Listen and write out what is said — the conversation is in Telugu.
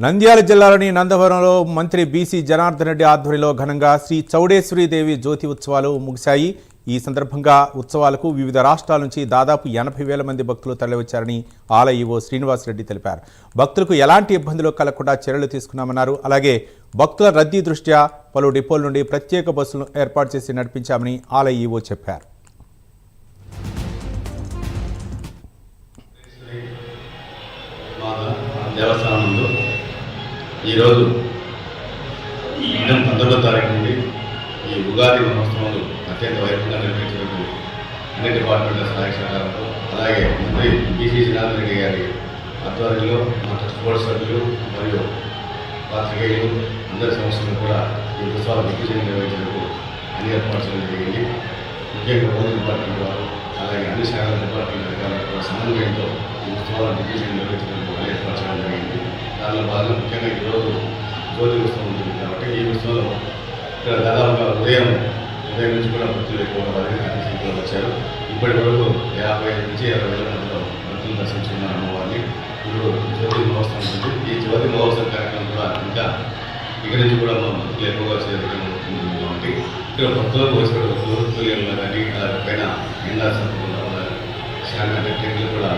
నంద్యాల జిల్లాలోని నందవరంలో మంత్రి బీసీ జనార్దన్ రెడ్డి ఆధ్వర్యంలో ఘనంగా శ్రీ చౌడేశ్వరి దేవి జ్యోతి ఉత్సవాలు ముగిశాయి. ఈ సందర్భంగా ఉత్సవాలకు వివిధ రాష్ట్రాల నుంచి దాదాపు 80,000 మంది భక్తులు తరలివచ్చారని ఆలయ ఈవో శ్రీనివాసరెడ్డి తెలిపారు. భక్తులకు ఎలాంటి ఇబ్బందులు కలగకుండా చర్యలు తీసుకున్నామన్నారు. అలాగే భక్తుల రద్దీ దృష్ట్యా పలు డిపోల నుండి ప్రత్యేక బస్సులను ఏర్పాటు చేసి నడిపించామని ఆలయ ఈవో చెప్పారు. దేవస్థానంలో ఈరోజు ఈ 19వ తారీఖు నుండి ఈ ఉగాది మహోత్సవాలు అత్యంత వైభవంగా నిర్వహించడానికి అన్ని డిపార్ట్మెంట్ల సహాయ సహకారంతో అలాగే మంత్రి బీసీ జనార్దన్ రెడ్డి గారి ఆధ్వర్యంలో మా ట్రస్ట్ బోర్డు సభ్యులు మరియు పాత్రికేయులు అందరి సంస్థలు కూడా ఈ ఉత్సవాలు దిగ్విజయం నిర్వహించేందుకు అన్ని ఏర్పాటు చేయడం జరిగింది. ముఖ్యంగా పోలీస్ డిపార్ట్మెంట్ వారు అలాగే అన్ని శాఖల డిపార్ట్మెంట్ అధికారులు కూడా సమన్వయంతో ఈ ఉత్సవాలను దిగ్విజయం నిర్వహించడానికి అన్ని ఏర్పాటు చేయడం జరిగింది. దానిలో భాగంగా ముఖ్యంగా ఈరోజు జ్యోతి ఉత్సవం ఉంటుంది కాబట్టి ఈ ఉత్సవంలో ఇక్కడ దాదాపుగా ఉదయం నుంచి కూడా భక్తులు ఎక్కువగా సంఖ్యలో వచ్చారు. ఇప్పటి వరకు 50 నుంచి 60,000 మందిలో భక్తులు దర్శించుకున్నారు అమ్మవారిని. ఇప్పుడు జ్యోతి మహోత్సవం ఉంటుంది. ఈ జ్యోతి మహోత్సవం కార్యక్రమం కూడా ఇంకా ఇక్కడి నుంచి కూడా మా భక్తులు ఎక్కువగా చేరుతుంది కాబట్టి ఇక్కడ భక్తులకు వచ్చే భక్తులు కానీ అలా పైన ఎండా సంపూర్ణ శాఖ టెక్నికల్ కూడా